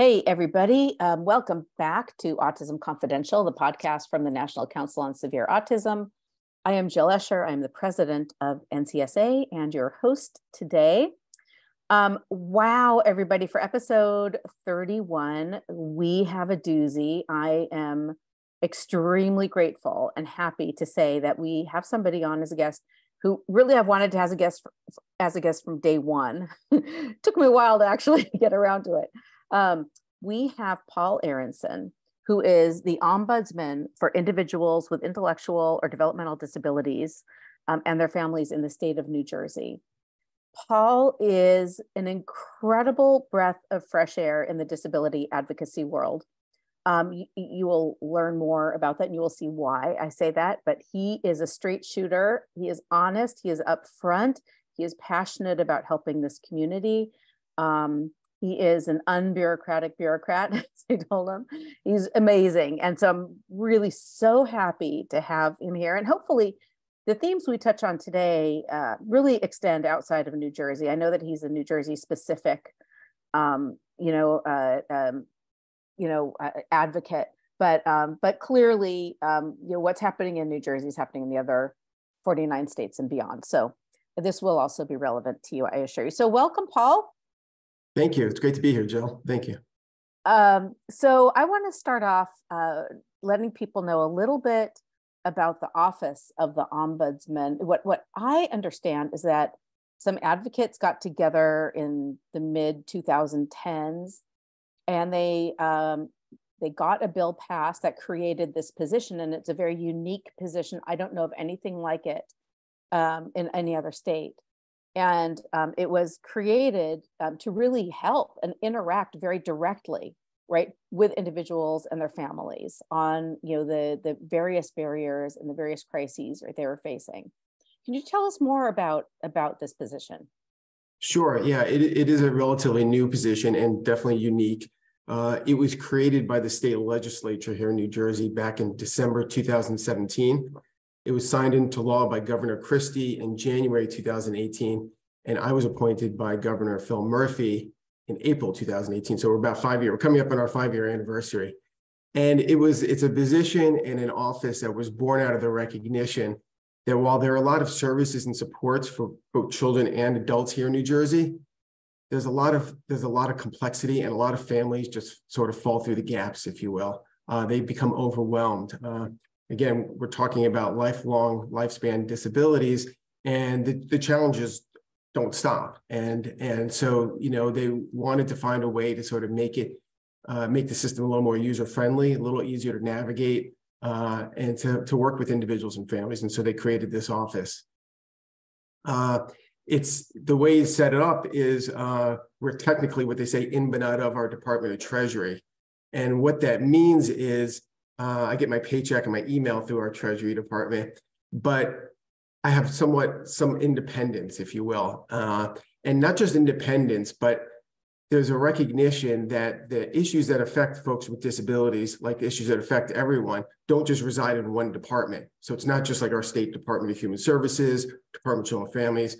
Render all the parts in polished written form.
Hey, everybody. Welcome back to Autism Confidential, the podcast from the National Council on Severe Autism. I am Jill Escher. I'm the president of NCSA and your host today. Wow, everybody, for episode 31, we have a doozy. I am extremely grateful and happy to say that we have somebody on as a guest who really I've wanted to have as a guest from day one. Took me a while to actually get around to it. We have Paul Aronsohn, who is the Ombudsman for individuals with intellectual or developmental disabilities and their families in the state of New Jersey. Paul is an incredible breath of fresh air in the disability advocacy world. You will learn more about that and you will see why I say that, but he is a straight shooter. He is honest. He is upfront. He is passionate about helping this community. He is an unbureaucratic bureaucrat, as I told him. He's amazing. And so I'm really so happy to have him here. And hopefully the themes we touch on today really extend outside of New Jersey. I know that he's a New Jersey specific, advocate, but clearly, what's happening in New Jersey is happening in the other 49 states and beyond. So this will also be relevant to you, I assure you. So welcome, Paul. Thank you. It's great to be here, Jill. Thank you. So I want to start off letting people know a little bit about the office of the Ombudsman. What I understand is that some advocates got together in the mid 2010s, and they got a bill passed that created this position, and it's a very unique position. I don't know of anything like it in any other state. And it was created to really help and interact very directly, right, with individuals and their families on, the various barriers and the various crises that they were facing. Can you tell us more about this position? Sure. Yeah, it is a relatively new position and definitely unique. It was created by the state legislature here in New Jersey back in December 2017. It was signed into law by Governor Christie in January 2018, and I was appointed by Governor Phil Murphy in April 2018. So we're coming up on our 5-year anniversary. And it's a position and an office that was born out of the recognition that while there are a lot of services and supports for both children and adults here in New Jersey, there's a lot of complexity, and a lot of families just sort of fall through the gaps, if you will. They become overwhelmed. Again, we're talking about lifelong lifespan disabilities, and the challenges don't stop. And so, they wanted to find a way to sort of make the system a little more user-friendly, a little easier to navigate, and to work with individuals and families. And so they created this office. It's the way it's set it up is we're technically what they say in but out of our Department of Treasury. And what that means is I get my paycheck and my email through our Treasury Department, but I have some independence, if you will. And not just independence, but there's a recognition that the issues that affect folks with disabilities, like the issues that affect everyone, don't just reside in one department. So it's not just like our State Department of Human Services, Department of Children and Families.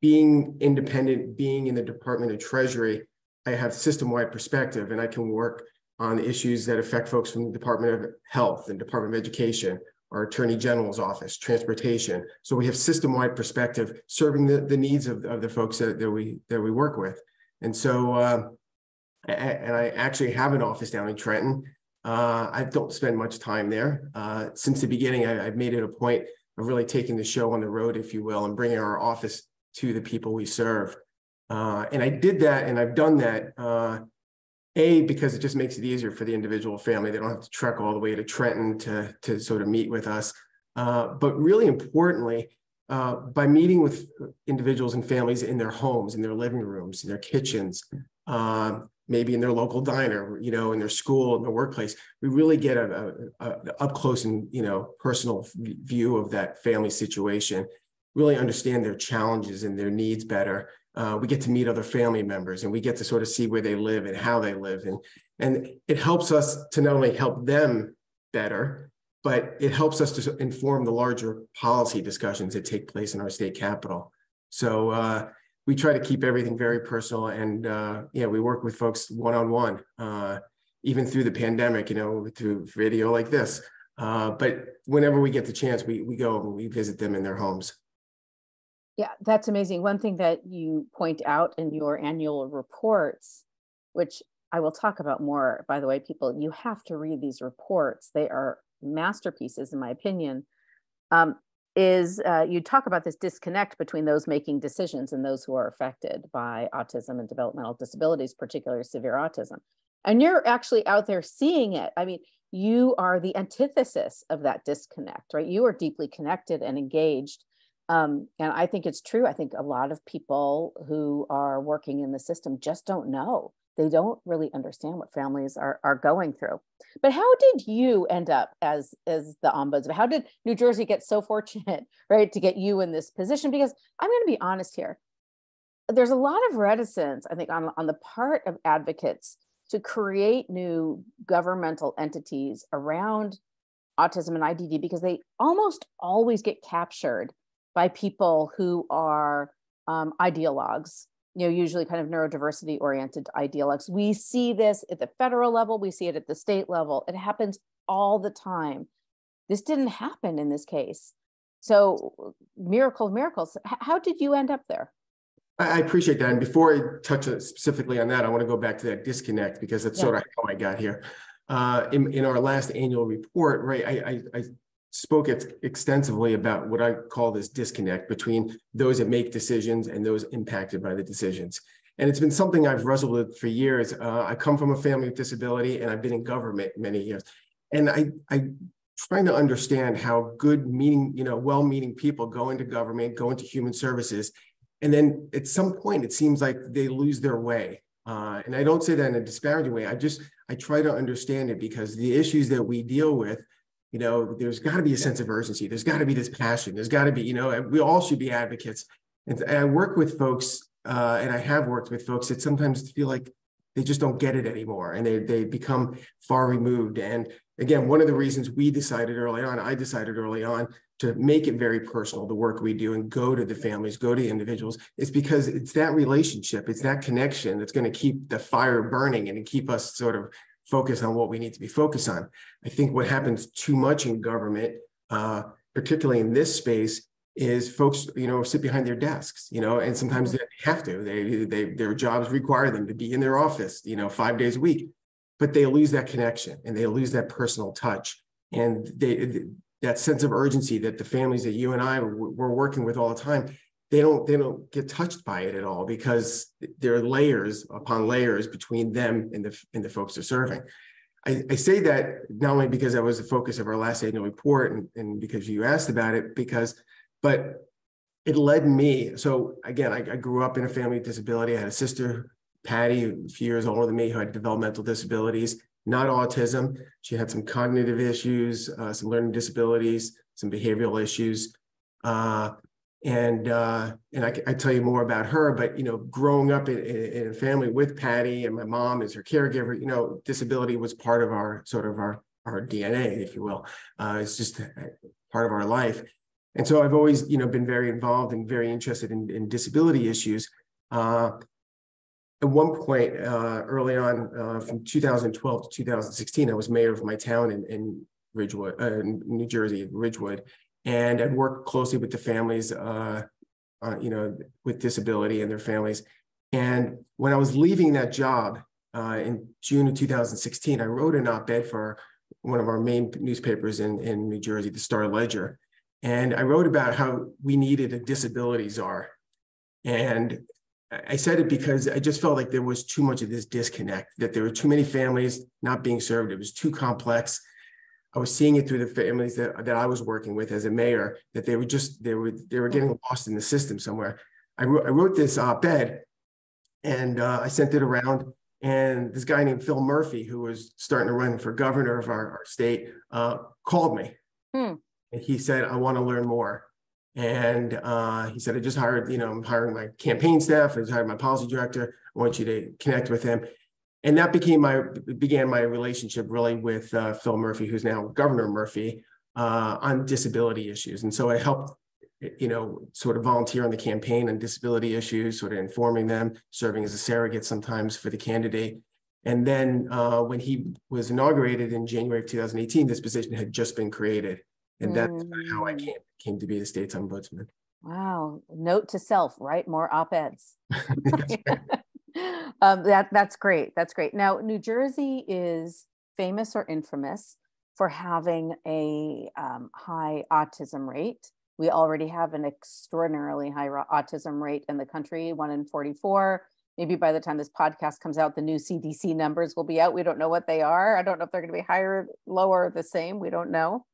Being independent, being in the Department of Treasury, I have system-wide perspective, and I can work on issues that affect folks from the Department of Health and Department of Education, our Attorney General's office, transportation. So we have system-wide perspective serving the needs of the folks that we work with. And so, and I actually have an office down in Trenton. I don't spend much time there. Since the beginning, I've made it a point of really taking the show on the road, if you will, and bringing our office to the people we serve. And I did that, and I've done that, because it just makes it easier for the individual family. They don't have to trek all the way to Trenton to sort of meet with us. But really importantly, by meeting with individuals and families in their homes, in their living rooms, in their kitchens, maybe in their local diner, in their school, in their workplace, we really get a up close and, personal view of that family situation, really understand their challenges and their needs better. We get to meet other family members, and we get to sort of see where they live and how they live. And it helps us to not only help them better, but it helps us to inform the larger policy discussions that take place in our state capitol. So we try to keep everything very personal, and yeah, we work with folks one-on-one, even through the pandemic, through video like this. But whenever we get the chance, we go and we visit them in their homes. Yeah, that's amazing. One thing that you point out in your annual reports, which I will talk about more, by the way, people, you have to read these reports. They are masterpieces, in my opinion, is you talk about this disconnect between those making decisions and those who are affected by autism and developmental disabilities, particularly severe autism. And you're actually out there seeing it. I mean, you are the antithesis of that disconnect, right? You are deeply connected and engaged. And I think it's true. I think a lot of people who are working in the system just don't know. They don't really understand what families are going through. But how did you end up as the ombudsman? How did New Jersey get so fortunate, right, to get you in this position? Because I'm going to be honest here. There's a lot of reticence, I think, on the part of advocates to create new governmental entities around autism and IDD, because they almost always get captured by people who are ideologues, usually kind of neurodiversity oriented ideologues. We see this at the federal level, we see it at the state level. It happens all the time. This didn't happen in this case. So miracles. How did you end up there? I appreciate that. And before I touch specifically on that, I want to go back to that disconnect, because that's sort of how I got here. In our last annual report, right, I spoke extensively about what I call this disconnect between those that make decisions and those impacted by the decisions. And it's been something I've wrestled with for years. I come from a family with disability, and I've been in government many years. And I trying to understand how good well-meaning people go into government, go into human services, and then at some point, it seems like they lose their way. And I don't say that in a disparaging way. I try to understand it, because the issues that we deal with, there's got to be a sense of urgency. There's got to be this passion. There's got to be, we all should be advocates. And I work with folks, and I have worked with folks that sometimes feel like they just don't get it anymore, and they become far removed. And again, one of the reasons I decided early on to make it very personal, the work we do, and go to the families, go to individuals, is because it's that relationship, it's that connection that's going to keep the fire burning and keep us sort of focused on what we need to be focused on. I think what happens too much in government, particularly in this space, is folks, sit behind their desks, and sometimes they have to. Their jobs require them to be in their office, 5 days a week, but they lose that connection and they lose that personal touch, and that sense of urgency that the families that you and I were working with all the time, they don't get touched by it at all, because there are layers upon layers between them and the folks they're serving. I say that not only because that was the focus of our last annual report and because you asked about it, but it led me. So again, I grew up in a family with disability. I had a sister, Patty, a few years older than me, who had developmental disabilities, not autism. She had some cognitive issues, some learning disabilities, some behavioral issues. And I tell you more about her, but, growing up in a family with Patty, and my mom as her caregiver, disability was part of our DNA, if you will. It's just part of our life. And so I've always, been very involved and very interested in disability issues. At one point, early on, from 2012 to 2016, I was mayor of my town in Ridgewood, New Jersey, Ridgewood. And I'd work closely with the families, with disability and their families. And when I was leaving that job in June of 2016, I wrote an op-ed for one of our main newspapers in New Jersey, the Star-Ledger. And I wrote about how we needed a disability czar. And I said it because I just felt like there was too much of this disconnect, that there were too many families not being served. It was too complex. I was seeing it through the families that I was working with as a mayor, that they were getting lost in the system somewhere. I wrote this op-ed, and I sent it around, and this guy named Phil Murphy, who was starting to run for governor of our state, called me. And he said, I want to learn more. And he said, I just hired, I'm hiring my campaign staff. I just hired my policy director. I want you to connect with him. And that began my relationship really with Phil Murphy, who's now Governor Murphy, on disability issues. And so I helped sort of volunteer on the campaign on disability issues, sort of informing them, serving as a surrogate sometimes for the candidate. And then when he was inaugurated in January of 2018, this position had just been created. And that's how I came to be the state's ombudsman. Wow. Note to self, write more op-eds. That's That's great. That's great. Now, New Jersey is famous or infamous for having a high autism rate. We already have an extraordinarily high autism rate in the country, 1 in 44. Maybe by the time this podcast comes out, the new CDC numbers will be out. We don't know what they are. I don't know if they're going to be higher, lower, the same. We don't know.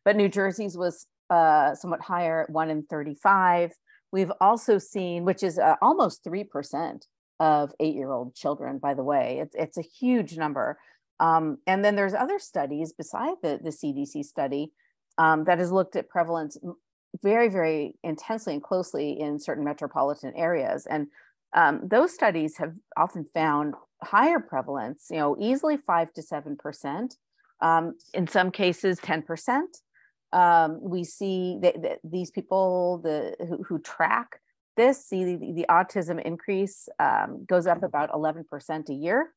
But New Jersey's was somewhat higher at 1 in 35. We've also seen, which is almost 3% of 8-year-old children, by the way. It's a huge number. And then there's other studies beside the CDC study that has looked at prevalence very, very intensely and closely in certain metropolitan areas. And those studies have often found higher prevalence, easily 5 to 7%, in some cases 10%. We see that these people who track this see the autism increase goes up about 11% a year.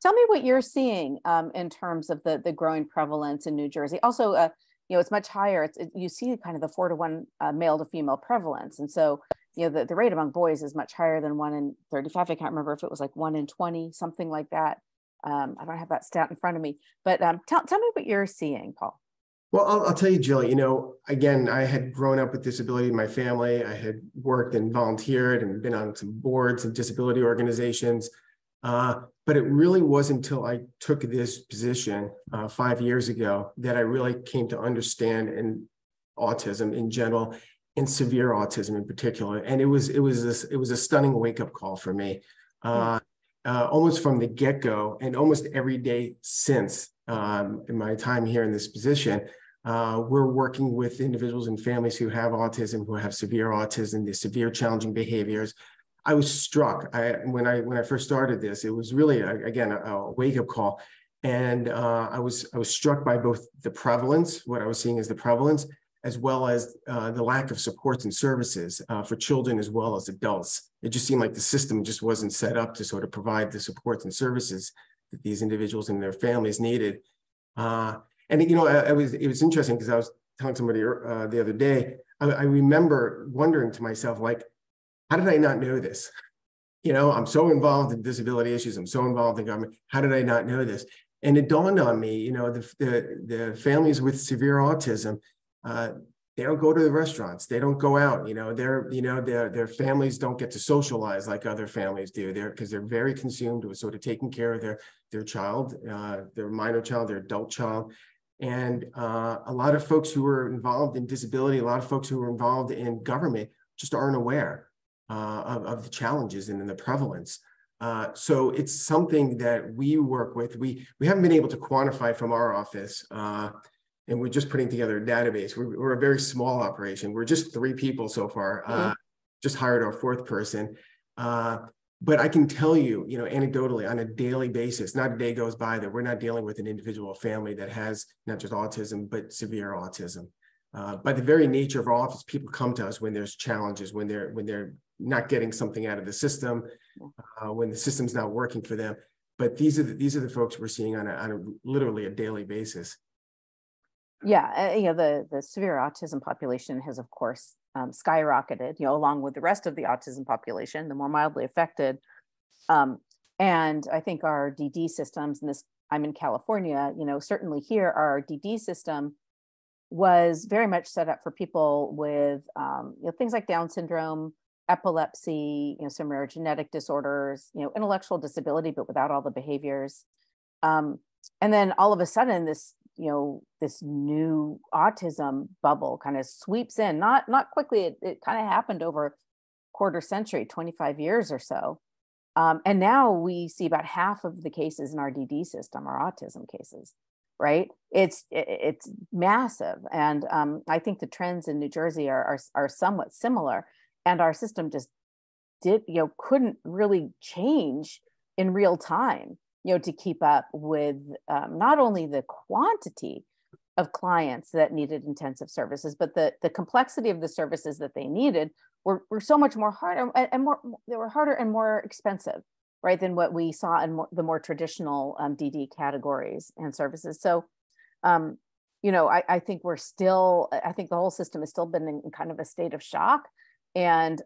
Tell me what you're seeing in terms of the growing prevalence in New Jersey. Also, it's much higher. You see kind of the 4 to 1 male to female prevalence. And so, the rate among boys is much higher than 1 in 35. I can't remember if it was like 1 in 20, something like that. I don't have that stat in front of me, but tell me what you're seeing, Paul. Well, I'll tell you, Jill, again, I had grown up with disability in my family. I had worked and volunteered and been on some boards and disability organizations. But it really wasn't until I took this position 5 years ago that I really came to understand autism in general and severe autism in particular. And it was a stunning wake-up call for me, almost from the get-go, and almost every day since in my time here in this position. We're working with individuals and families who have autism, who have severe autism, the severe challenging behaviors. I was struck when I first started this. It was really a wake-up call, and I was struck by both the prevalence, what I was seeing as the prevalence, as well as the lack of supports and services for children as well as adults. It just seemed like the system just wasn't set up to sort of provide the supports and services that these individuals and their families needed. It was interesting because I was telling somebody the other day. I remember wondering to myself, like, how did I not know this? I'm so involved in disability issues. I'm so involved in government. How did I not know this? And it dawned on me, the families with severe autism, they don't go to the restaurants. They don't go out. Their families don't get to socialize like other families do. Because they're very consumed with sort of taking care of their child, their minor child, their adult child. And a lot of folks who are involved in disability, a lot of folks who are involved in government just aren't aware of the challenges and the prevalence. So it's something that we work with. We haven't been able to quantify from our office, and we're just putting together a database. We're a very small operation. We're just 3 people so far, just hired our 4th person. But I can tell you, anecdotally, on a daily basis, not a day goes by that we're not dealing with an individual family that has not just autism, but severe autism. By the very nature of our office, people come to us when there's challenges, when they're not getting something out of the system, when the system's not working for them. But these are the folks we're seeing on a literally a daily basis. Yeah, the severe autism population has, of course, skyrocketed, along with the rest of the autism population, the more mildly affected. And I think our DD systems, and I'm in California, certainly here, our DD system was very much set up for people with things like Down syndrome, epilepsy, some rare genetic disorders, intellectual disability, but without all the behaviors. And then all of a sudden, this new autism bubble kind of sweeps in, not quickly. It kind of happened over a quarter century, 25 years or so. And now we see about half of the cases in our DD system are autism cases, right? It's massive. And I think the trends in New Jersey are somewhat similar. And our system just couldn't really change in real time, to keep up with not only the quantity, of clients that needed intensive services, but the complexity of the services that they needed were so much more harder and more, they were harder and more expensive, right, than what we saw in the more traditional DD categories and services. So, I think I think the whole system has still been in kind of a state of shock. And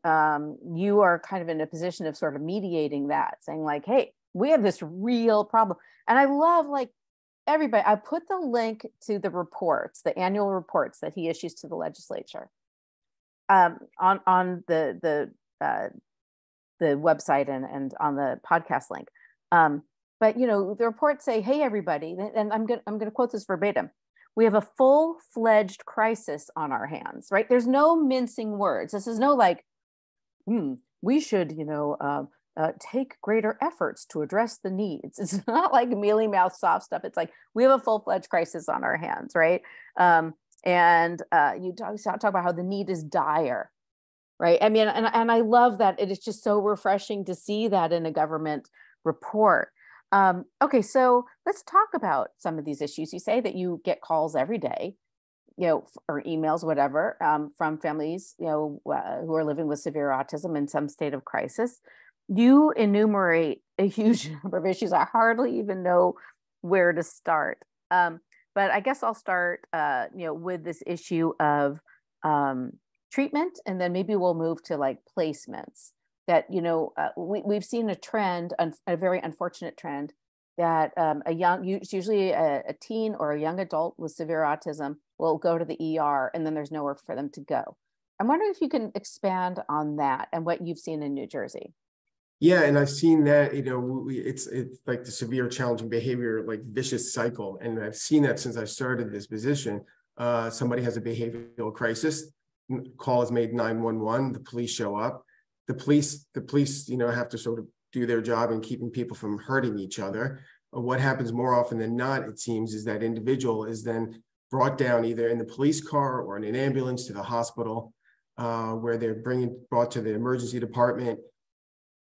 you are kind of in a position of sort of mediating that, saying like, hey, we have this real problem. And I love, like, everybody, I put the link to the reports, the annual reports that he issues to the legislature on the website and on the podcast link. But the reports say, hey, everybody, and I'm gonna quote this verbatim. We have a full-fledged crisis on our hands, right? There's no mincing words. This is no like, we should, take greater efforts to address the needs. It's not like mealy mouth soft stuff. It's like, we have a full-fledged crisis on our hands, right? You talk about how the need is dire, right? I mean, and I love that. It is just so refreshing to see that in a government report. Okay, so let's talk about some of these issues. You say that you get calls every day, or emails, whatever, from families, who are living with severe autism in some state of crisis. You enumerate a huge number of issues. I hardly even know where to start. But I guess I'll start, with this issue of treatment, and then maybe we'll move to like placements. That we've seen a trend, a very unfortunate trend, that usually a teen or a young adult with severe autism will go to the ER, and then there's nowhere for them to go. I'm wondering if you can expand on that and what you've seen in New Jersey. Yeah, and I've seen that, it's like the severe challenging behavior, like vicious cycle. And I've seen that since I started this position. Somebody has a behavioral crisis, call is made 911, the police show up. The police, have to sort of do their job in keeping people from hurting each other. What happens more often than not, it seems, is that individual is then brought down either in the police car or in an ambulance to the hospital, where they're brought to the emergency department.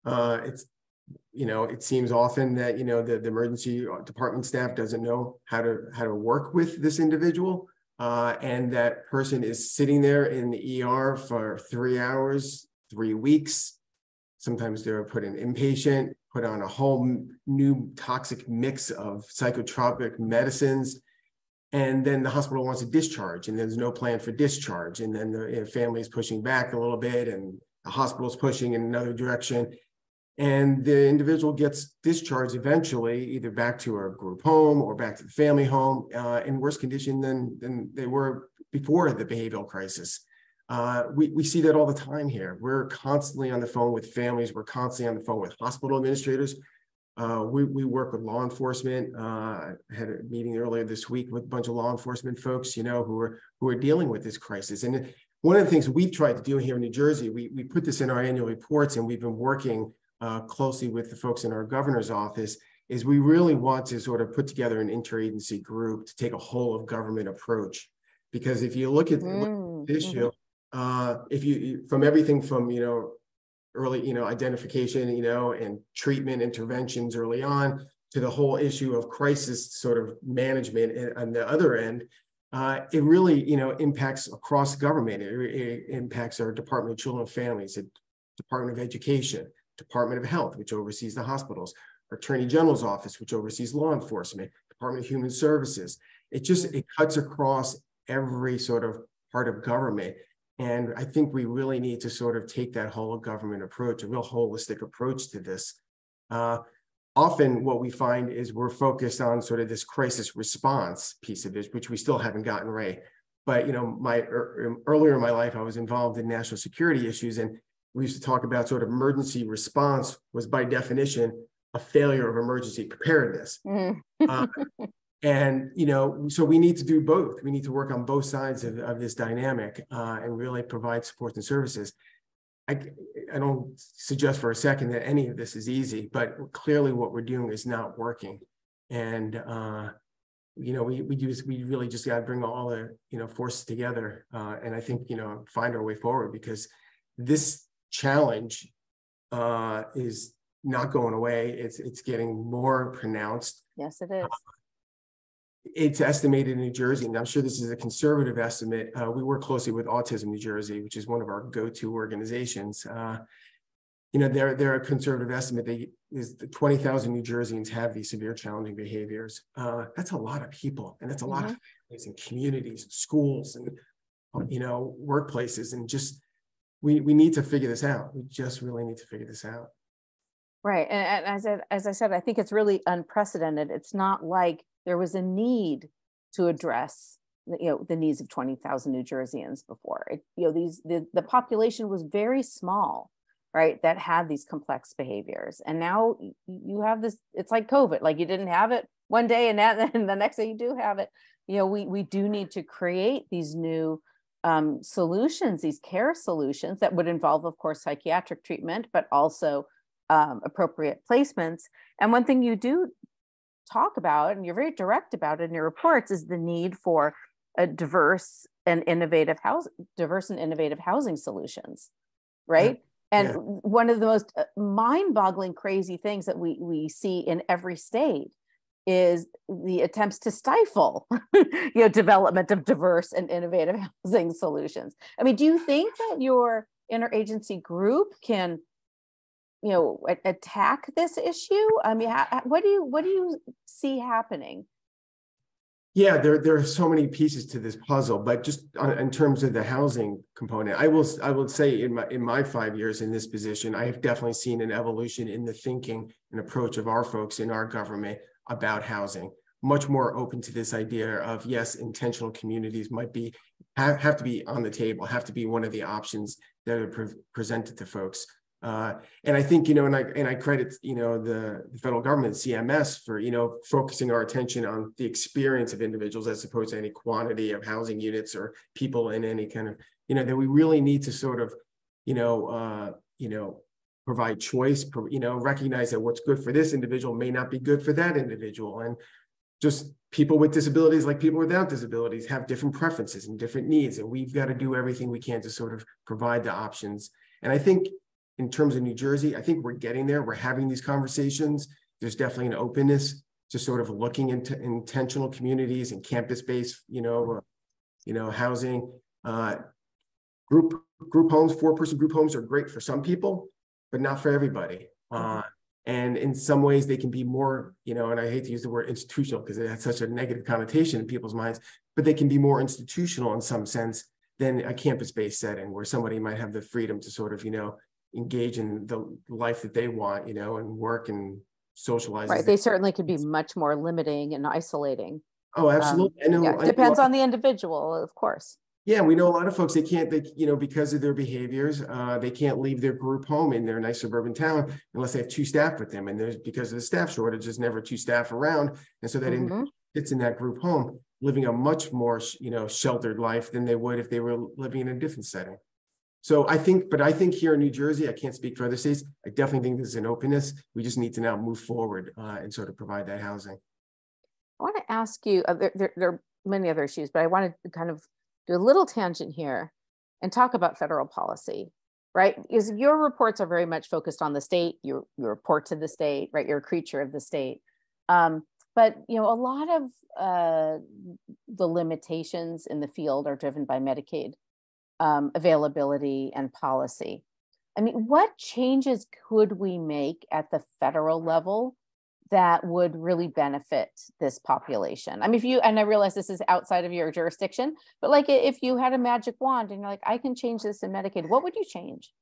It seems often that, the emergency department staff doesn't know how to work with this individual. And that person is sitting there in the ER for 3 hours, 3 weeks. Sometimes they're put in inpatient, put on a whole new toxic mix of psychotropic medicines. And then the hospital wants a discharge, and there's no plan for discharge. And then the family is pushing back a little bit, and the hospital's pushing in another direction. And the individual gets discharged eventually, either back to a group home or back to the family home, in worse condition than they were before the behavioral crisis. We see that all the time here. We're constantly on the phone with families. We're constantly on the phone with hospital administrators. We work with law enforcement. I had a meeting earlier this week with a bunch of law enforcement folks, who are dealing with this crisis. And one of the things we've tried to do here in New Jersey, we put this in our annual reports, and we've been working closely with the folks in our governor's office, is we really want to sort of put together an interagency group to take a whole of government approach. Because if you look at the issue, if you, from everything from, early, identification, and treatment interventions early on, to the whole issue of crisis sort of management on the other end, it really, impacts across government. It impacts our Department of Children and Families, Department of Education, Department of Health, which oversees the hospitals, our Attorney General's office, which oversees law enforcement, Department of Human Services. It cuts across every sort of part of government. And I think we really need to sort of take that whole of government approach, a real holistic approach to this. Often what we find is we're focused on sort of this crisis response piece of it, which we still haven't gotten right. But, earlier in my life, I was involved in national security issues, and we used to talk about sort of emergency response was by definition a failure of emergency preparedness. And, so we need to do both. We need to work on both sides of this dynamic and really provide support and services. I don't suggest for a second that any of this is easy, but clearly what we're doing is not working. And, we really just got to bring all the, forces together. And I think, find our way forward, because this challenge is not going away. It's getting more pronounced. Yes, it is. It's estimated in New Jersey, and I'm sure this is a conservative estimate. We work closely with Autism New Jersey, which is one of our go-to organizations. They're a conservative estimate. Is 20,000 New Jerseyans have these severe challenging behaviors. That's a lot of people, and that's a lot of families and communities, and schools, and workplaces, and just we need to figure this out. We just really need to figure this out. Right, and as I said, I think it's really unprecedented. It's not like there was a need to address the needs of 20,000 New Jerseyans before. The population was very small, right, that had these complex behaviors. And now you have this, it's like COVID, like you didn't have it one day and then the next day you do have it. We do need to create these new solutions, these care solutions that would involve, of course, psychiatric treatment, but also appropriate placements. And one thing you do talk about, and you're very direct about it in your reports, is the need for a diverse and innovative housing solutions, right? And one of the most mind-boggling, crazy things that we see in every state is the attempts to stifle, development of diverse and innovative housing solutions. I mean, do you think that your interagency group can, attack this issue? I mean, what do you see happening? Yeah, there are so many pieces to this puzzle, but just in terms of the housing component, I will say in my 5 years in this position, I have definitely seen an evolution in the thinking and approach of our folks in our government about housing. Much more open to this idea of, yes, intentional communities have to be on the table, have to be one of the options that are presented to folks. And I think, and I credit, the federal government, CMS, for, focusing our attention on the experience of individuals as opposed to any quantity of housing units or people in any kind of, that we really need to sort of, provide choice, recognize that what's good for this individual may not be good for that individual. And just people with disabilities, like people without disabilities, have different preferences and different needs. And we've got to do everything we can to sort of provide the options. And I think, in terms of New Jersey, I think we're getting there. We're having these conversations. There's definitely an openness to sort of looking into intentional communities and campus-based, housing. Group homes, 4-person group homes are great for some people, but not for everybody. And in some ways they can be more, and I hate to use the word institutional because it has such a negative connotation in people's minds, but they can be more institutional in some sense than a campus-based setting where somebody might have the freedom to sort of, engage in the life that they want, and work and socialize. Right. They certainly could be much more limiting and isolating. Oh, absolutely. It depends on the individual, of course. Yeah, we know a lot of folks, because of their behaviors, they can't leave their group home in their nice suburban town unless they have 2 staff with them. And because of the staff shortage, there's never 2 staff around. And so that individual sits in that group home, living a much more, sheltered life than they would if they were living in a different setting. So I think here in New Jersey, I can't speak for other states. I definitely think there's an openness. We just need to now move forward and sort of provide that housing. I want to ask you, there are many other issues, but I want to kind of do a little tangent here and talk about federal policy, right? Because your reports are very much focused on the state. You report to the state, right? You're a creature of the state. But a lot of the limitations in the field are driven by Medicaid availability and policy. I mean, what changes could we make at the federal level that would really benefit this population? I mean, and I realize this is outside of your jurisdiction, but like if you had a magic wand and you're like, I can change this in Medicaid, what would you change?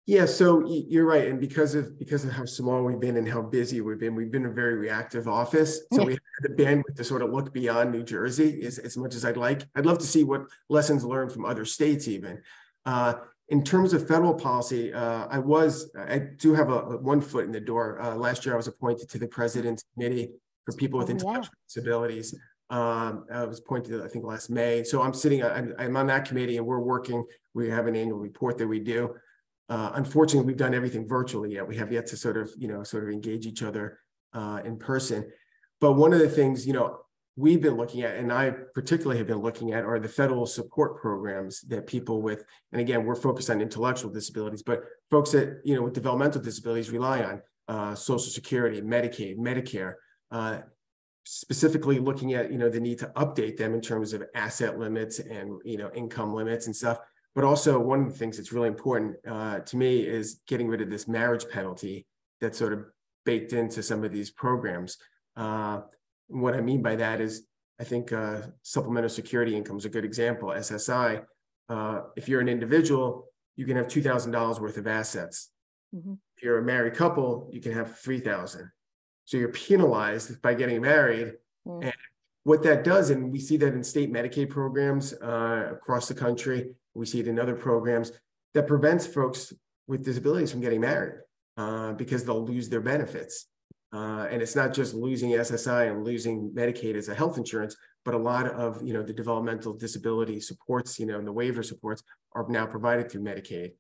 Yeah, so you're right. And because of how small we've been and how busy we've been a very reactive office. So we have the bandwidth to sort of look beyond New Jersey as much as I'd like. I'd love to see what lessons learned from other states even. In terms of federal policy, I do have one foot in the door. Last year, I was appointed to the President's Committee for People with Intellectual Disabilities. I was appointed, I think, last May. So I'm on that committee, and we have an annual report that we do. Unfortunately, we've done everything virtually yet. We have yet to sort of engage each other in person. But one of the things, we've been looking at, and I particularly have been looking at, are the federal support programs that people with, and again, we're focused on intellectual disabilities, but folks that, with developmental disabilities rely on, Social Security, Medicaid, Medicare. specifically looking at, the need to update them in terms of asset limits and, income limits and stuff. But also one of the things that's really important to me is getting rid of this marriage penalty that's sort of baked into some of these programs. What I mean by that is, I think supplemental security income is a good example. SSI, if you're an individual, you can have $2,000 worth of assets. Mm-hmm. If you're a married couple, you can have $3,000. So you're penalized by getting married. Mm-hmm. And what that does, and we see that in state Medicaid programs across the country, we see it in other programs, that prevents folks with disabilities from getting married because they'll lose their benefits. And it's not just losing SSI and losing Medicaid as a health insurance, but a lot of, the developmental disability supports, and the waiver supports are now provided through Medicaid.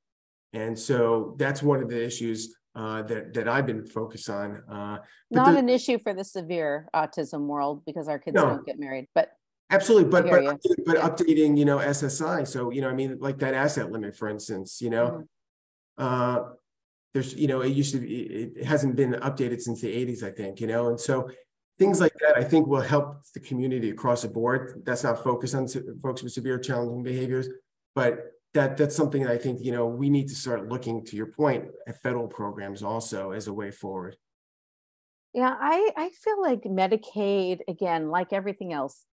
And so that's one of the issues that I've been focused on. Not an issue for the severe autism world because our kids don't get married, but absolutely. But updating, SSI. So, like that asset limit, for instance, mm-hmm. There's, it hasn't been updated since the 80s, I think, and so things like that, I think, will help the community across the board. That's not focused on folks with severe challenging behaviors, but that's something that I think, we need to start looking, to your point, at federal programs also as a way forward. Yeah, I feel like Medicaid, again, like everything else,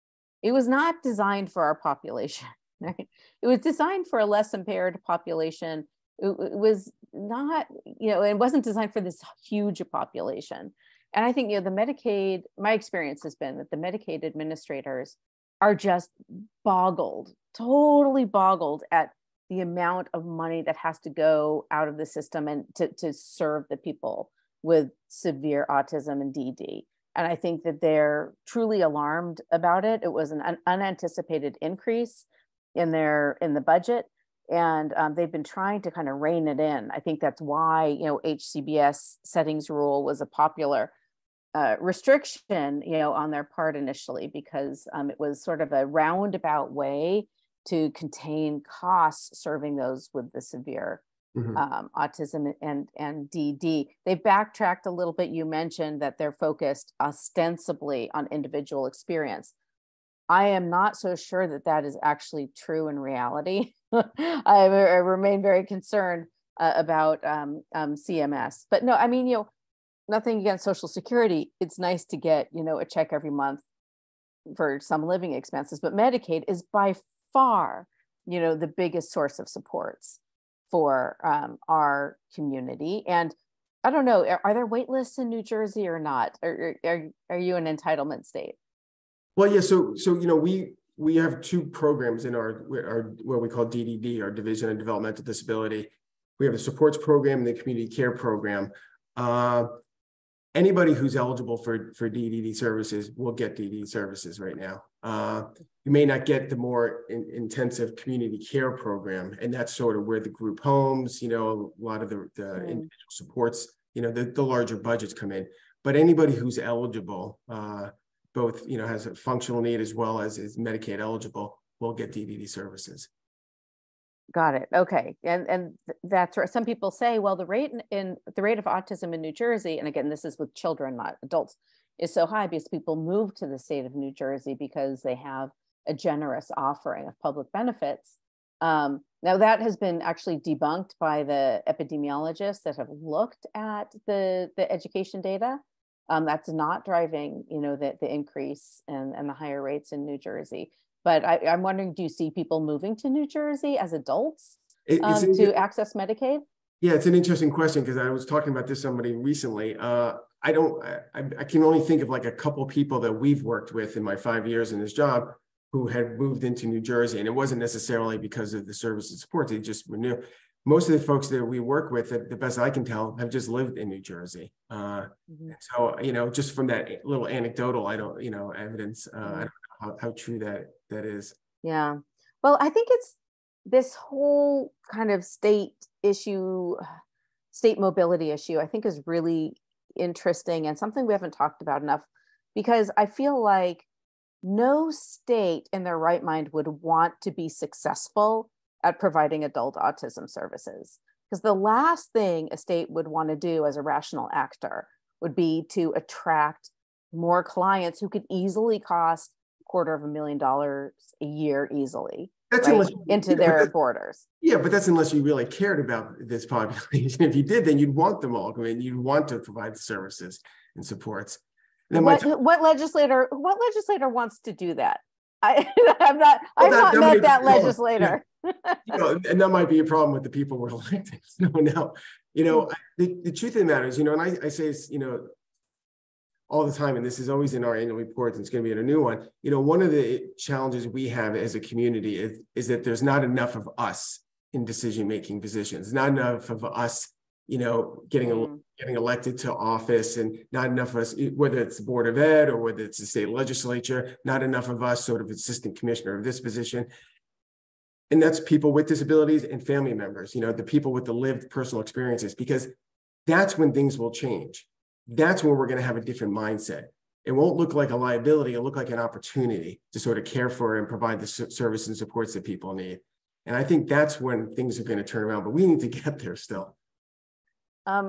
it was not designed for our population, right? It was designed for a less impaired population. It was not, it wasn't designed for this huge population. And I think, the Medicaid, my experience has been that the Medicaid administrators are just totally boggled at the amount of money that has to go out of the system and to serve the people with severe autism and DD. And I think that they're truly alarmed about it. It was an unanticipated increase in the budget. And they've been trying to kind of rein it in. I think that's why, HCBS settings rule was a popular restriction, on their part initially, because it was sort of a roundabout way to contain costs serving those with the severe autism and DD. They've backtracked a little bit. You mentioned that they're focused ostensibly on individual experience. I am not so sure that that is actually true in reality. I remain very concerned about CMS. But no, nothing against Social Security. It's nice to get, a check every month for some living expenses. But Medicaid is by far, the biggest source of supports for our community. And I don't know, are there wait lists in New Jersey or not? Are you an entitlement state? Well, yeah. So we have two programs in our what we call DDD, our Division of Developmental Disability. We have a supports program and the community care program. Anybody who's eligible for DDD services will get DDD services right now. You may not get the more intensive community care program, and that's sort of where the group homes, a lot of the individual supports, the larger budgets come in. But anybody who's eligible, both, has a functional need as well as is Medicaid eligible, will get DDD services. Got it. Okay. And that's where some people say, well, the rate of autism in New Jersey, and again, this is with children, not adults, is so high because people move to the state of New Jersey because they have a generous offering of public benefits. Now that has been actually debunked by the epidemiologists that have looked at the education data. That's not driving, the increase and the higher rates in New Jersey. But I'm wondering, do you see people moving to New Jersey as adults to access Medicaid? Yeah, it's an interesting question because I was talking about this with somebody recently. I can only think of like a couple of people that we've worked with in my 5 years in this job who had moved into New Jersey, and it wasn't necessarily because of the service and support. They just were new. Most of the folks that we work with, the best I can tell, have just lived in New Jersey. So, just from that little anecdotal, evidence, I don't know how true that is. Yeah. Well, I think it's this whole kind of state mobility issue, I think is really interesting and something we haven't talked about enough, because I feel like no state in their right mind would want to be successful at providing adult autism services. Because the last thing a state would want to do as a rational actor would be to attract more clients who could easily cost $250,000 a year easily, That's right, unless, into their borders. yeah, but that's unless you really cared about this population. If you did, then you'd want them all. I mean, you'd want to provide the services and supports. And What legislator wants to do that? I've not met that legislator. Yeah. And that might be a problem with the people we're electing. No. The truth of the matter is, and I say it's, all the time, and this is always in our annual reports, and it's going to be in a new one. One of the challenges we have as a community is that there's not enough of us in decision-making positions, not enough of us, getting elected to office, and not enough of us, whether it's the Board of Ed or whether it's the state legislature, not enough of us sort of assistant commissioner of this position. And that's people with disabilities and family members, the people with the lived personal experiences, because that's when things will change. That's when we're going to have a different mindset. It won't look like a liability. It'll look like an opportunity to sort of care for and provide the service and supports that people need. And I think that's when things are going to turn around, but we need to get there still. I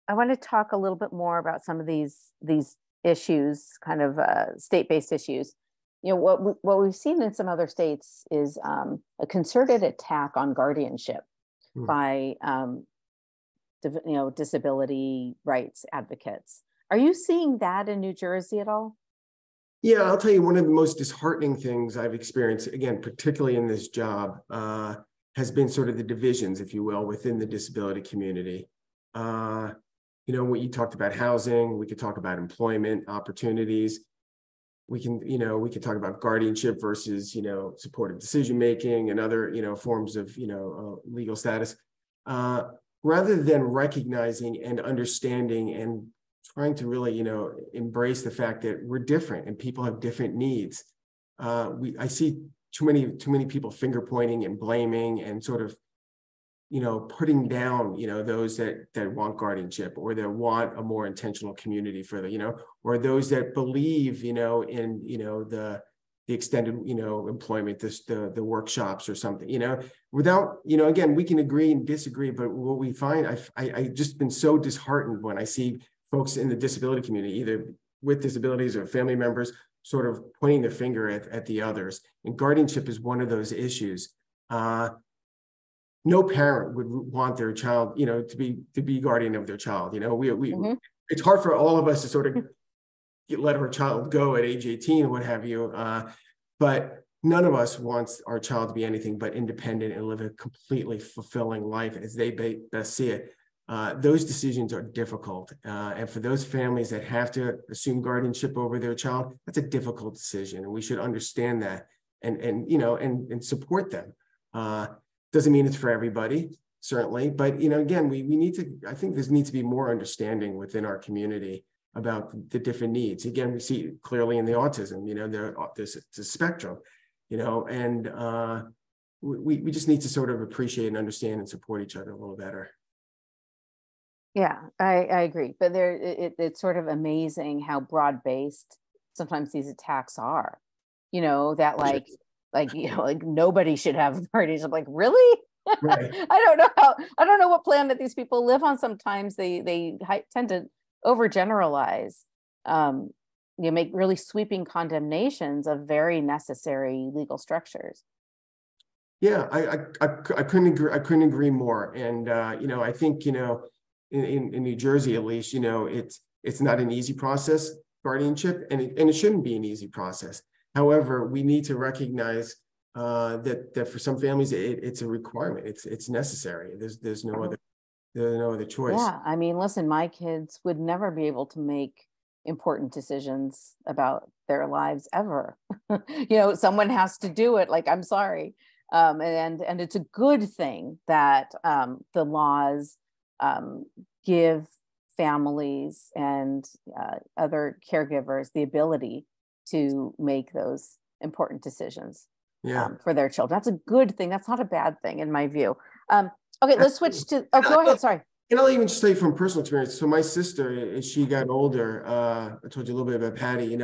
want to talk a little bit more about some of these issues, kind of state-based issues. What we've seen in some other states is a concerted attack on guardianship by disability rights advocates. Are you seeing that in New Jersey at all? Yeah, I'll tell you, one of the most disheartening things I've experienced, again, particularly in this job, has been sort of the divisions, if you will, within the disability community. What you talked about, housing, we could talk about employment opportunities. We can talk about guardianship versus, supportive decision-making and other, forms of, legal status. Rather than recognizing and understanding and trying to really, embrace the fact that we're different and people have different needs. I see too many people finger pointing and blaming and sort of, putting down, those that want guardianship, or that want a more intentional community further, or those that believe, in, the extended, employment, the workshops or something, without, again, we can agree and disagree, but what we find, I just been so disheartened when I see folks in the disability community, either with disabilities or family members, sort of pointing the finger at the others. And guardianship is one of those issues. No parent would want their child, to be guardian of their child. It's hard for all of us to sort of let our child go at age 18 or what have you. But none of us wants our child to be anything but independent and live a completely fulfilling life as they best see it. Those decisions are difficult. And for those families that have to assume guardianship over their child, that's a difficult decision. And we should understand that and support them. Doesn't mean it's for everybody, certainly. But, again, we need to, I think there needs to be more understanding within our community about the different needs. Again, we see clearly in the autism, there's a spectrum, and we just need to sort of appreciate and understand and support each other a little better. Yeah, I agree. But it's sort of amazing how broad-based sometimes these attacks are, that like nobody should have parties. I'm like, really? Right. I don't know what planet these people live on. Sometimes they tend to overgeneralize, make really sweeping condemnations of very necessary legal structures. Yeah, I couldn't agree more. And I think in New Jersey at least, it's not an easy process, guardianship, and it shouldn't be an easy process. However, we need to recognize that for some families it's a requirement. It's necessary. There's no other choice. Yeah, I mean, listen, my kids would never be able to make important decisions about their lives ever. Someone has to do it. Like, I'm sorry, and it's a good thing that the laws give families and other caregivers the ability to make those important decisions for their children. That's a good thing. That's not a bad thing in my view. Okay, let's switch to, go ahead, sorry. And I'll even just say from personal experience. So my sister, as she got older, I told you a little bit about Patty,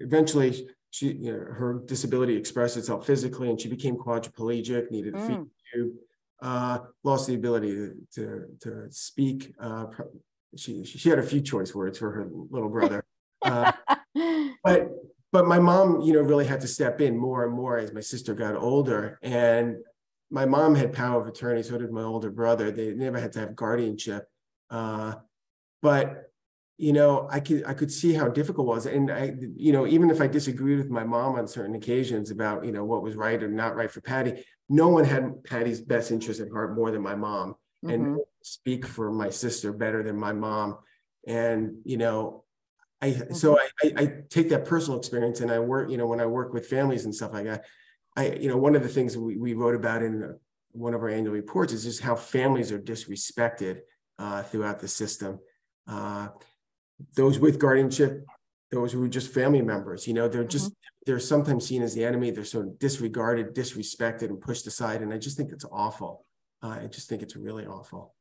eventually her disability expressed itself physically, and she became quadriplegic, needed a feeding tube, lost the ability to speak she had a few choice words for her little brother. But my mom, really had to step in more and more as my sister got older. And my mom had power of attorney, so did my older brother. They never had to have guardianship. But I could see how difficult it was. And even if I disagreed with my mom on certain occasions about, what was right or not right for Patty, no one had Patty's best interest at heart more than my mom, and speak for my sister better than my mom. And, I take that personal experience, and I work, when I work with families and stuff like that, one of the things we wrote about in one of our annual reports is just how families are disrespected throughout the system. Those with guardianship, those who are just family members, they're sometimes seen as the enemy. They're sort of disregarded, disrespected, and pushed aside. And I just think it's awful. I just think it's really awful.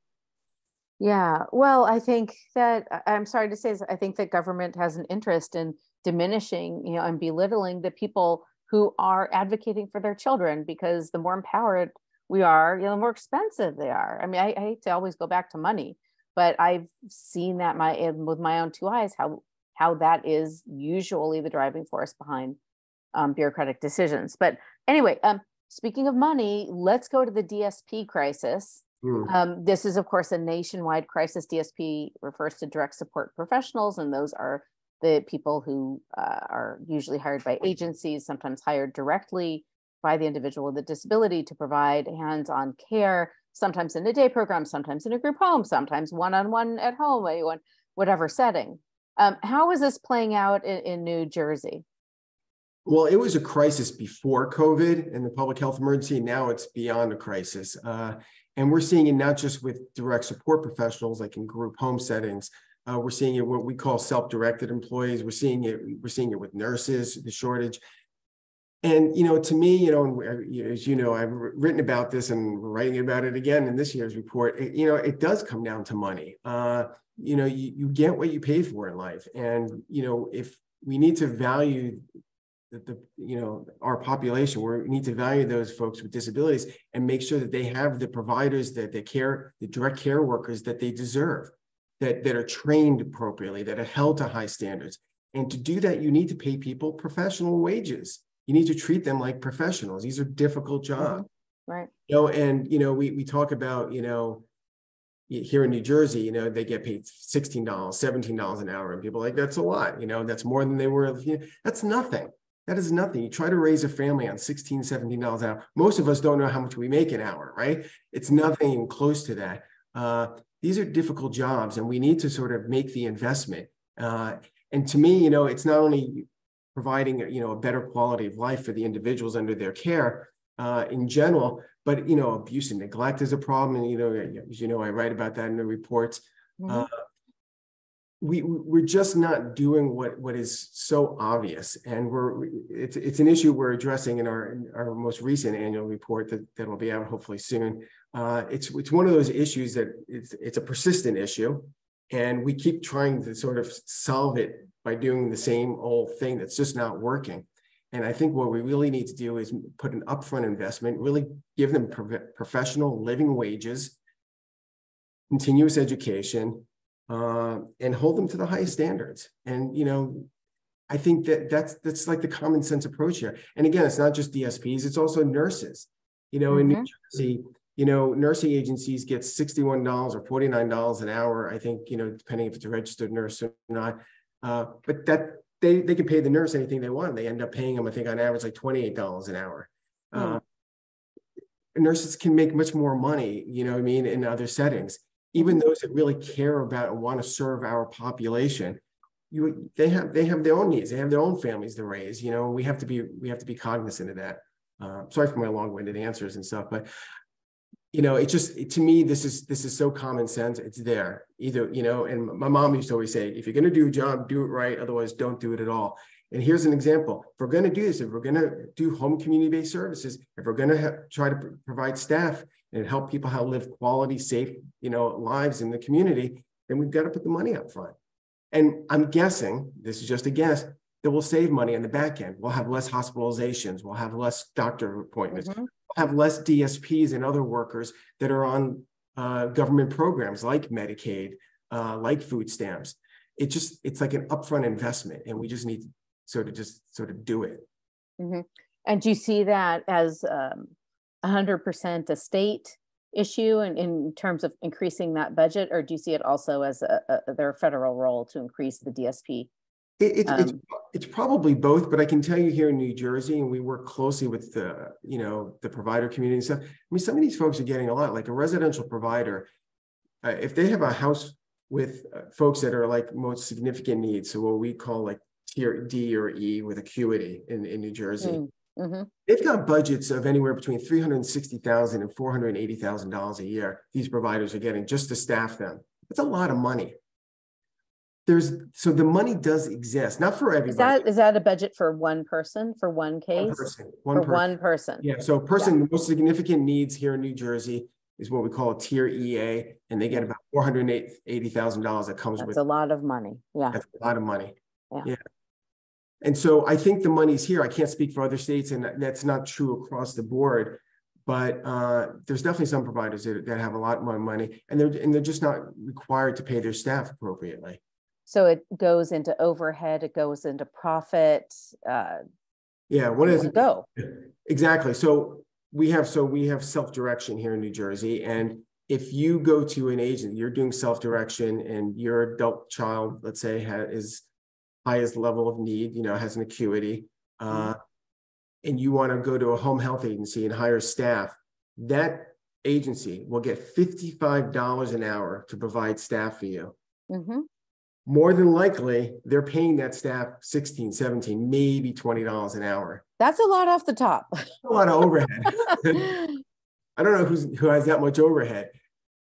Yeah, well, I think that, I'm sorry to say this, I think that government has an interest in diminishing, and belittling the people who are advocating for their children, because the more empowered we are, the more expensive they are. I mean, I hate to always go back to money, but I've seen that with my own two eyes, how that is usually the driving force behind bureaucratic decisions. But anyway, speaking of money, let's go to the DSP crisis. This is, of course, a nationwide crisis. DSP refers to direct support professionals, and those are the people who are usually hired by agencies, sometimes hired directly by the individual with a disability to provide hands-on care, sometimes in a day program, sometimes in a group home, sometimes one-on-one at home, whatever setting. How is this playing out in New Jersey? Well, it was a crisis before COVID and the public health emergency. Now it's beyond a crisis. And we're seeing it not just with direct support professionals, like in group home settings. We're seeing it what we call self-directed employees. We're seeing it with nurses, the shortage. And, to me, as I've written about this and we're writing about it again in this year's report. It does come down to money. You get what you pay for in life. And, if we need to value our population, we need to value those folks with disabilities and make sure that they have the providers, the direct care workers that they deserve, that are trained appropriately, that are held to high standards. And to do that, you need to pay people professional wages. You need to treat them like professionals. These are difficult jobs. Right. We talk about, here in New Jersey, they get paid $16, $17 an hour. And people are like, that's a lot, that's more than they were. That's nothing. That is nothing. You try to raise a family on $16, $17 an hour. Most of us don't know how much we make an hour, right? It's nothing even close to that. These are difficult jobs, and we need to sort of make the investment. And to me, it's not only providing, a better quality of life for the individuals under their care in general, but, abuse and neglect is a problem. And, as I write about that in the reports. We're just not doing what is so obvious, and it's an issue we're addressing in our most recent annual report that will be out hopefully soon. It's one of those issues that it's a persistent issue, and we keep trying to sort of solve it by doing the same old thing that's just not working. And I think what we really need to do is put an upfront investment, really give them professional living wages, continuous education, and hold them to the highest standards. And, I think that's like the common sense approach here. And again, it's not just DSPs, it's also nurses. In New Jersey, nursing agencies get $61 or $49 an hour, I think, depending if it's a registered nurse or not. But that they can pay the nurse anything they want. They end up paying them, I think, on average, like $28 an hour. Nurses can make much more money, in other settings. Even those that really care about and want to serve our population, they have their own needs. They have their own families to raise. We have to be cognizant of that. Sorry for my long-winded answers and stuff, but to me, this is so common sense. It's there either, and my mom used to always say, if you're going to do a job, do it right. Otherwise, don't do it at all. And here's an example. If we're going to do this, if we're going to do home community-based services, if we're going to try to provide staff and help people how to live quality, safe, lives in the community, then we've got to put the money up front. And I'm guessing, this is just a guess, that we'll save money on the back end. We'll have less hospitalizations. We'll have less doctor appointments. We'll have less DSPs and other workers that are on government programs like Medicaid, like food stamps. It's like an upfront investment, and we just need to sort of do it. Mm-hmm. And do you see that as 100% a state issue in terms of increasing that budget, or do you see it also as their federal role to increase the DSP? It's probably both, but I can tell you here in New Jersey, and we work closely with the provider community and stuff. I mean, some of these folks are getting a lot, like a residential provider. If they have a house with folks that are like most significant needs, so what we call like tier D or E with acuity in New Jersey, mm-hmm. They've got budgets of anywhere between $360,000 and $480,000 a year. These providers are getting just to staff them. It's a lot of money. So the money does exist, not for everybody. Is that a budget for one person, for one case? One person. Yeah. So the most significant needs here in New Jersey is what we call a tier EA, and they get about $480,000 that comes with. That's a lot of money. Yeah. That's a lot of money. Yeah. And so I think the money's here. I can't speak for other states, and that's not true across the board. But there's definitely some providers that have a lot more money, and they're just not required to pay their staff appropriately. So it goes into overhead, it goes into profit. What does it go? Exactly. So we have self-direction here in New Jersey, and if you go to an agent, you're doing self-direction, and your adult child, let's say, is highest level of need, has an acuity, and you want to go to a home health agency and hire staff, that agency will get $55 an hour to provide staff for you. Mm-hmm. More than likely, they're paying that staff $16, $17, maybe $20 an hour. That's a lot off the top. A lot of overhead. I don't know who has that much overhead.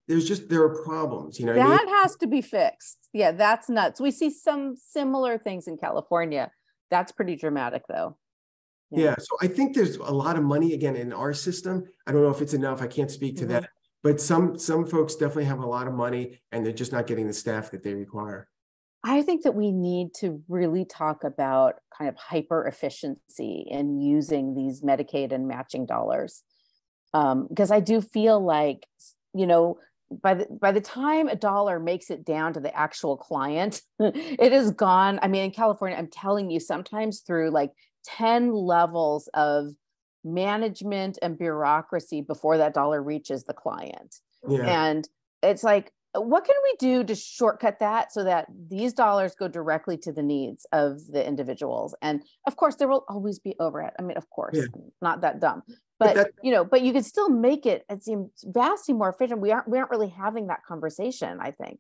There are problems, That has to be fixed. Yeah, that's nuts. We see some similar things in California. That's pretty dramatic, though. Yeah. So I think there's a lot of money, again, in our system. I don't know if it's enough. I can't speak to that. But some folks definitely have a lot of money, and they're just not getting the staff that they require. I think that we need to really talk about kind of hyper efficiency in using these Medicaid and matching dollars. Because I do feel like, by the time a dollar makes it down to the actual client, it is gone. I mean, in California, I'm telling you, sometimes through like 10 levels of management and bureaucracy before that dollar reaches the client. Yeah. And it's like, what can we do to shortcut that so that these dollars go directly to the needs of the individuals? And of course, there will always be overhead. I mean, of course, not that dumb, but but you can still make it seem vastly more efficient. We aren't really having that conversation, I think.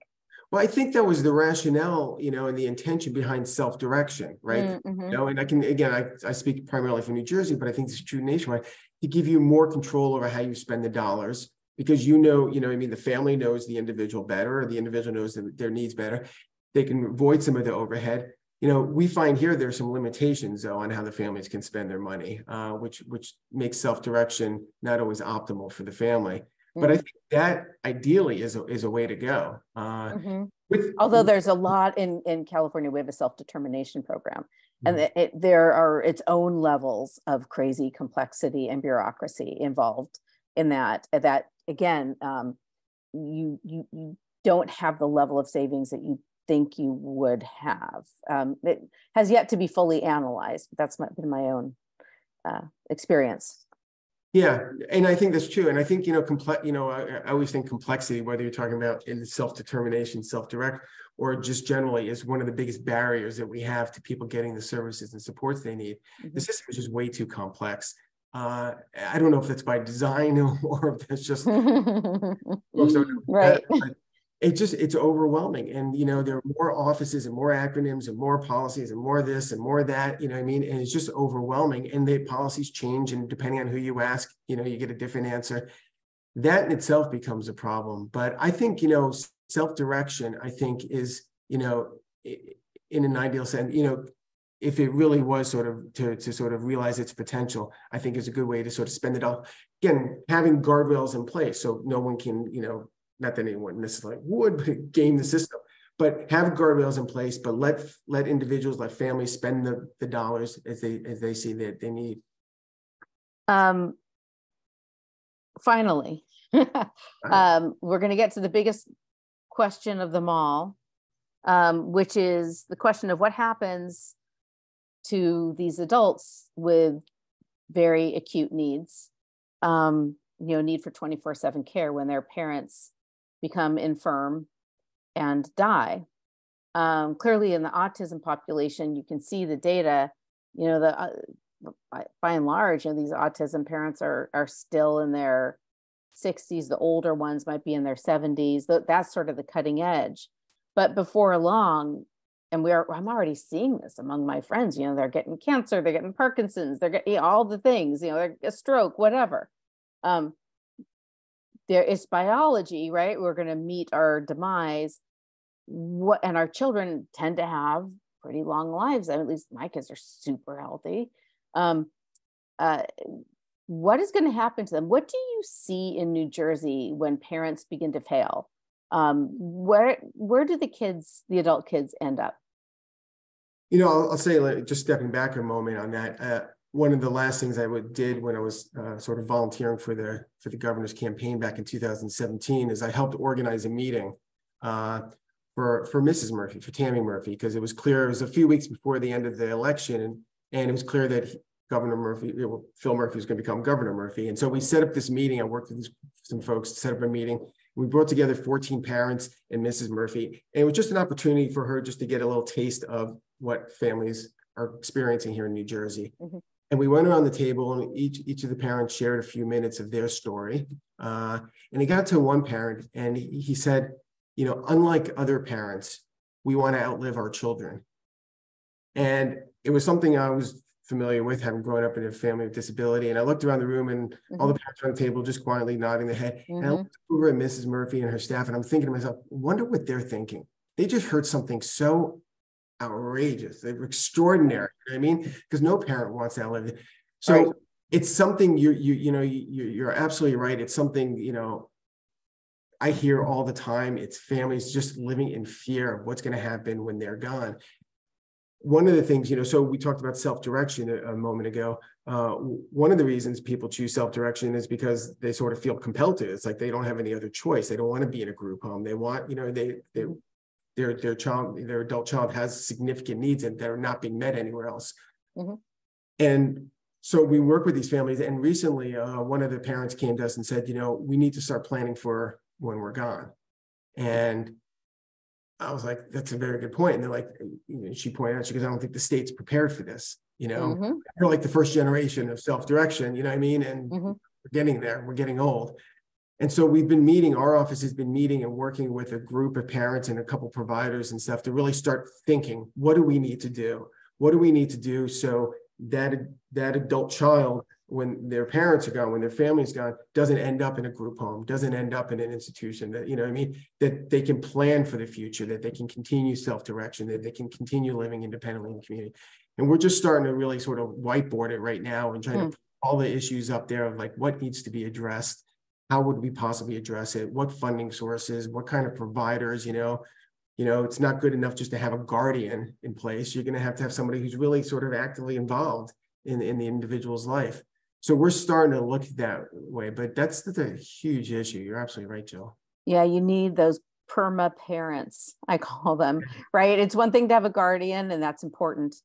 Well, I think that was the rationale, and the intention behind self-direction, right? And I speak primarily for New Jersey, but I think it's true nationwide, to give you more control over how you spend the dollars. Because the family knows the individual better, or the individual knows their needs better. They can avoid some of the overhead. We find here there's some limitations, though, on how the families can spend their money, which makes self-direction not always optimal for the family. But I think that ideally is a way to go. Although there's a lot in California, we have a self-determination program, and there are its own levels of crazy complexity and bureaucracy involved in that again, you don't have the level of savings that you think you would have. It has yet to be fully analyzed, but that's been my own experience. Yeah, and I think that's true. And I think, I always think complexity, whether you're talking about in self-determination, self-direct, or just generally, is one of the biggest barriers that we have to people getting the services and supports they need. The system is just way too complex. I don't know if that's by design or if that's just right. It's overwhelming, and there are more offices and more acronyms and more policies and more this and more that, and it's just overwhelming, and the policies change, and depending on who you ask, you get a different answer. That in itself becomes a problem. But I think self-direction, I think, is in an ideal sense, if it really was sort of to sort of realize its potential, I think is a good way to sort of spend it all. Again, having guardrails in place so no one can, not that anyone necessarily would game the system, but have guardrails in place, but let individuals, let families spend the dollars as they see that they need. Finally, we're going to get to the biggest question of them all, which is the question of what happens to these adults with very acute needs, need for 24/7 care when their parents become infirm and die. Clearly in the autism population, you can see the data, by and large, these autism parents are still in their 60s. The older ones might be in their 70s. That's sort of the cutting edge. But before long, and I'm already seeing this among my friends, they're getting cancer, they're getting Parkinson's, they're getting all the things, they're a stroke, whatever. There is biology, right? We're going to meet our demise. And our children tend to have pretty long lives. At least my kids are super healthy. What is going to happen to them? What do you see in New Jersey when parents begin to fail? Where do the adult kids end up? I'll say, just stepping back a moment on that. One of the last things I did when I was sort of volunteering for the governor's campaign back in 2017 is I helped organize a meeting for Mrs. Murphy, for Tammy Murphy, because it was clear, it was a few weeks before the end of the election, and it was clear that Governor Murphy, Phil Murphy was going to become Governor Murphy. And so we set up this meeting. I worked with some folks to set up a meeting. We brought together 14 parents and Mrs. Murphy, and it was just an opportunity for her just to get a little taste of what families are experiencing here in New Jersey. Mm-hmm. And we went around the table, and each of the parents shared a few minutes of their story. And he got to one parent, and he said, unlike other parents, we want to outlive our children. And it was something I was familiar with, having grown up in a family with disability. And I looked around the room, and mm-hmm. all the parents on the table just quietly nodding their head. Mm-hmm. And I looked over at Mrs. Murphy and her staff, and I'm thinking to myself, wonder what they're thinking. They just heard something so outrageous. They're extraordinary. You know what I mean? Because no parent wants to outlive it. So right. It's something you're absolutely right. It's something, I hear all the time. It's families just living in fear of what's going to happen when they're gone. One of the things, so we talked about self-direction a moment ago. One of the reasons people choose self-direction is because they sort of feel compelled to. It's like they don't have any other choice. They don't want to be in a group home. They want, their adult child has significant needs and they're not being met anywhere else. Mm-hmm. And so we work with these families. And recently, one of the parents came to us and said, we need to start planning for when we're gone. And I was like, that's a very good point. And they're like, she pointed out, she goes, I don't think the state's prepared for this. Mm-hmm. We're like the first generation of self-direction, you know what I mean? And mm-hmm. we're getting there, we're getting old. And so we've been meeting, our office has been meeting and working with a group of parents and a couple providers and stuff to really start thinking, what do we need to do? What do we need to do so that adult child, when their parents are gone, when their family's gone, doesn't end up in a group home, doesn't end up in an institution, that, you know what I mean, that they can plan for the future, that they can continue self-direction, that they can continue living independently in the community. And we're just starting to really sort of whiteboard it right now and trying to put all the issues up there of like what needs to be addressed. How would we possibly address it? What funding sources, what kind of providers, it's not good enough just to have a guardian in place. You're going to have somebody who's really sort of actively involved in the individual's life. So we're starting to look that way, but that's a huge issue. You're absolutely right, Jill. Yeah, you need those perma parents, I call them, right? It's one thing to have a guardian, and that's important.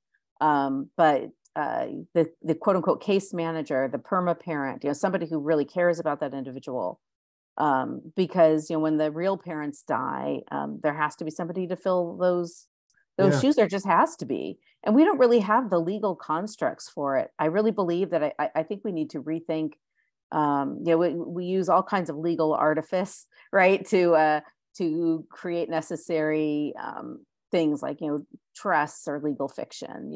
But the quote unquote case manager, the perma parent, somebody who really cares about that individual. Because, when the real parents die, there has to be somebody to fill those shoes. There just has to be. And we don't really have the legal constructs for it. I really believe that I think we need to rethink, we use all kinds of legal artifice, right, to create necessary things like, trusts or legal fiction,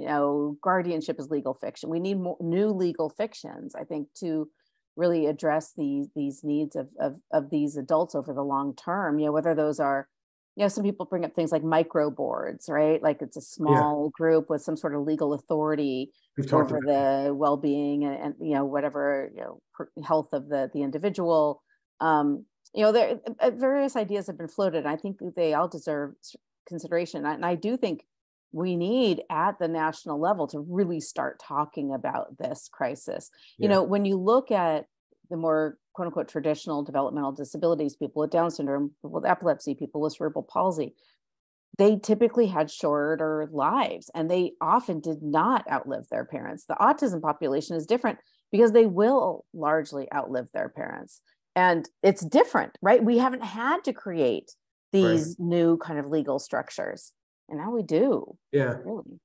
guardianship is legal fiction. We need more new legal fictions, I think, to really address these needs of these adults over the long term, whether those are, some people bring up things like micro boards, right? Like it's a small group with some sort of legal authority over the well-being and whatever, health of the individual. There various ideas have been floated. I think they all deserve consideration. And I do think we need at the national level to really start talking about this crisis. When you look at the more quote unquote traditional developmental disabilities, people with Down syndrome, people with epilepsy, people with cerebral palsy, they typically had shorter lives and they often did not outlive their parents. The autism population is different because they will largely outlive their parents. And it's different, right? We haven't had to create these new kind of legal structures. And now we do. Yeah. Really.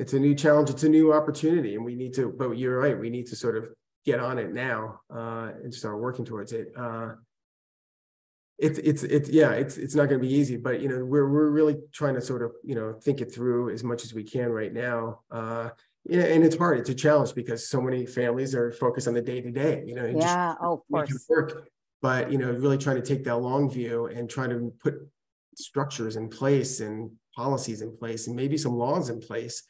it's a new challenge. It's a new opportunity. And we need to, but you're right, we need to sort of get on it now and start working towards it. It's not going to be easy, but we're really trying to sort of think it through as much as we can right now. And it's hard. It's a challenge because so many families are focused on the day to day. Yeah. Oh, of course. Make it work. But really trying to take that long view and try to put structures in place and policies in place and maybe some laws in place.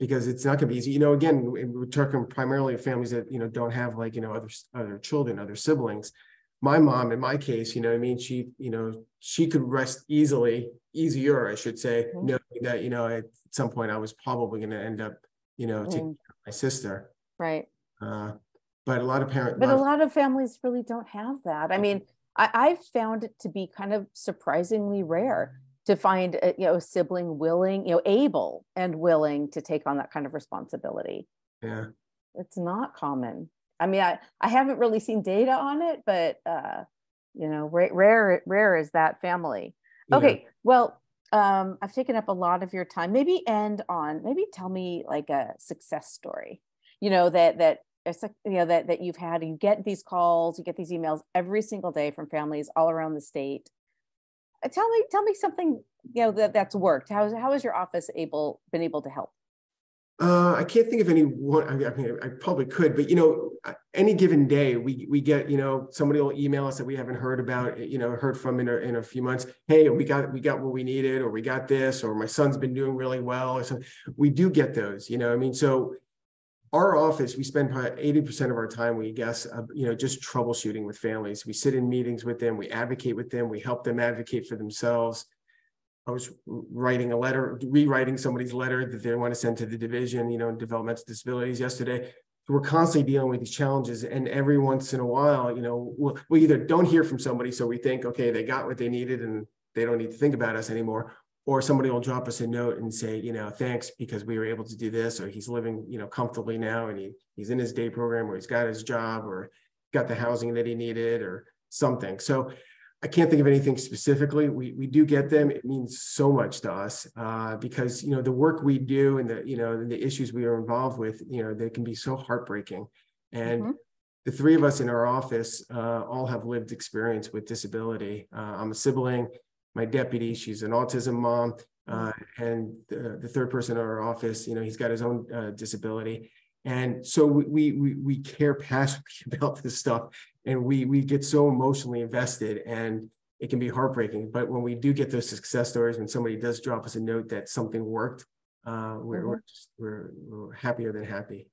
Because it's not going to be easy. Again, we're talking primarily of families that don't have like other children, other siblings. My mom, in my case, she could rest easier, I should say, knowing that at some point I was probably going to end up taking care of my sister. Right. But a lot of parents, but a lot of families really don't have that. I mean, I've found it to be kind of surprisingly rare to find a sibling willing, able and willing to take on that kind of responsibility. Yeah, it's not common. I mean, I haven't really seen data on it, but rare is that family. Okay, yeah. Well, I've taken up a lot of your time. Maybe tell me like a success story. That you've had. You get these calls, you get these emails every single day from families all around the state. Tell me something that's worked. How has your office been able to help? I can't think of any one. I mean, I probably could, but any given day we get somebody will email us that we haven't heard about, heard from in a few months. Hey, we got what we needed, or we got this, or my son's been doing really well, or something. We do get those, So our office, we spend probably 80% of our time, we guess, just troubleshooting with families. We sit in meetings with them, we advocate with them, we help them advocate for themselves. I was rewriting somebody's letter that they want to send to the division, developmental disabilities yesterday. So we're constantly dealing with these challenges. And every once in a while, we either don't hear from somebody, so we think, okay, they got what they needed and they don't need to think about us anymore. Or somebody will drop us a note and say, thanks because we were able to do this, or he's living, comfortably now and he's in his day program, or he's got his job, or got the housing that he needed, or something. So I can't think of anything specifically. We do get them. It means so much to us because, the work we do and the issues we are involved with, they can be so heartbreaking. And the three of us in our office all have lived experience with disability. I'm a sibling. My deputy, she's an autism mom, and the third person in our office, he's got his own disability. And so we care passionately about this stuff, and we get so emotionally invested, and it can be heartbreaking. But when we do get those success stories, when somebody does drop us a note that something worked, we're happier than happy.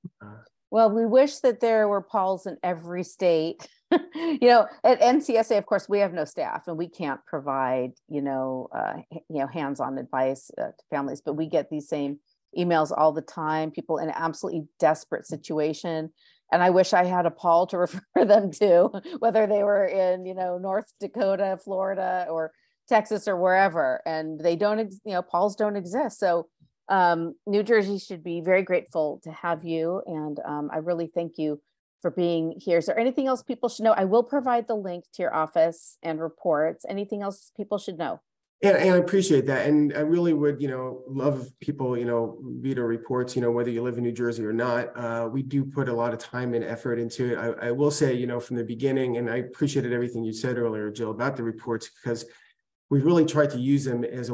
Well, we wish that there were Pauls in every state. At NCSA, of course, we have no staff and we can't provide, hands-on advice to families, but we get these same emails all the time, people in an absolutely desperate situation. And I wish I had a Paul to refer them to, whether they were in, North Dakota, Florida, or Texas, or wherever. And they don't, Pauls don't exist. So New Jersey should be very grateful to have you. And I really thank you for being here. Is there anything else people should know? I will provide the link to your office and reports. Anything else people should know? And I appreciate that. And I really would, love people, read our reports, whether you live in New Jersey or not. We do put a lot of time and effort into it. I will say, from the beginning, and I appreciated everything you said earlier, Jill, about the reports, because we've really tried to use them as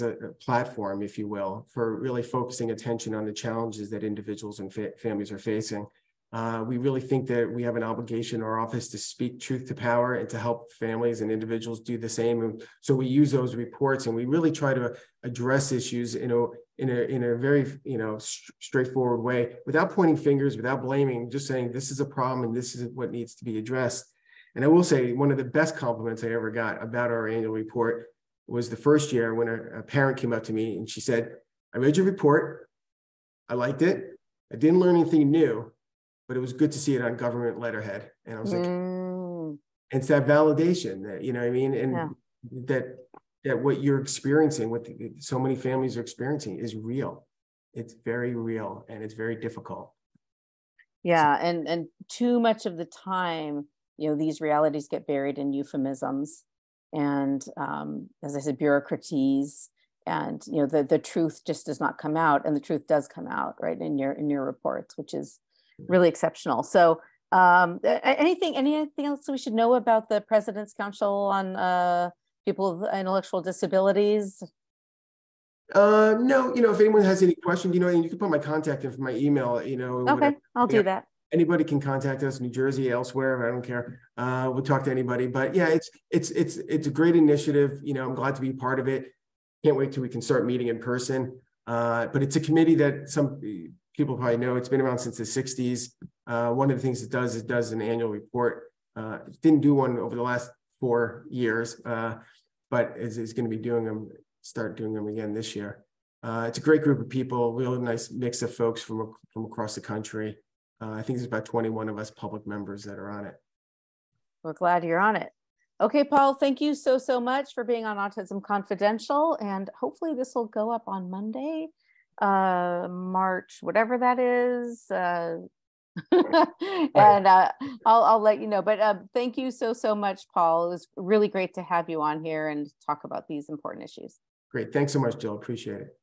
a platform, if you will, for really focusing attention on the challenges that individuals and families are facing. We really think that we have an obligation in our office to speak truth to power and to help families and individuals do the same. And so we use those reports, and we really try to address issues in a very straightforward way, without pointing fingers, without blaming, just saying this is a problem and this is what needs to be addressed. And I will say one of the best compliments I ever got about our annual report was the first year when a parent came up to me and she said, I read your report, I liked it, I didn't learn anything new, but it was good to see it on government letterhead. And I was like, Mm, it's that validation that, you know what I mean? And yeah. that what you're experiencing, what so many families are experiencing is real. It's very real and it's very difficult. Yeah, and too much of the time, these realities get buried in euphemisms and, as I said, bureaucraties, and the truth just does not come out, and the truth does come out, right, in your reports, which is really exceptional. So, anything else we should know about the President's Council on people with intellectual disabilities? No, if anyone has any questions, you can put my contact in for my email, Okay, I'll do that. Anybody can contact us, New Jersey, elsewhere, I don't care. We'll talk to anybody, but yeah, it's a great initiative. I'm glad to be part of it. Can't wait till we can start meeting in person. But it's a committee that some people probably know. It's been around since the 60s. One of the things it does an annual report. Didn't do one over the last 4 years, but is going to be start doing them again this year. It's a great group of people, really nice mix of folks from across the country. I think there's about 21 of us public members that are on it. We're glad you're on it. Okay, Paul, thank you so much for being on Autism Confidential. And hopefully this will go up on Monday, March, whatever that is. And I'll let you know. But thank you so much, Paul. It was really great to have you on here and talk about these important issues. Great. Thanks so much, Jill. Appreciate it.